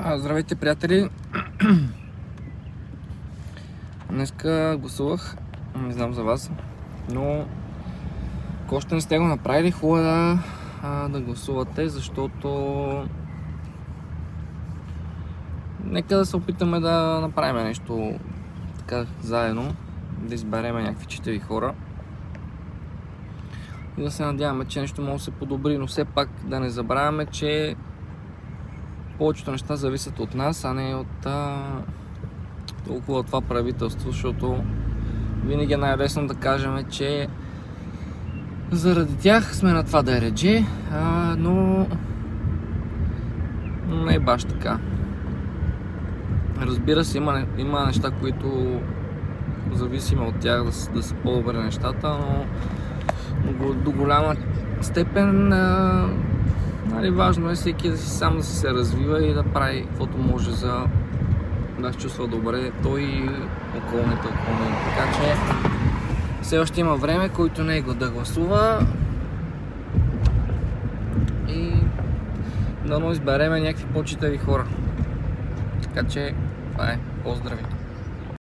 Здравейте, приятели! Днеска гласувах, не знам за вас, но ако още не сте го направили, хубаво е да гласувате, защото нека да се опитаме да направим нещо така заедно, да изберем някакви читави хора и да се надяваме, че нещо може да се подобри, но все пак да не забравяме, че повечето неща зависят от нас, а не от толкова това правителство, защото винаги е най-лесно да кажем, че заради тях сме на това дередже, но не е баш така. Разбира се, има неща, които зависим от тях да са по-добре нещата, но до голяма степен важно е всеки да си сам да се развива и да прави каквото може за да се чувства добре той и околните. Така че все още има време, който не е да гласува и да избереме някакви по-читави хора. Така че това е. Поздрави!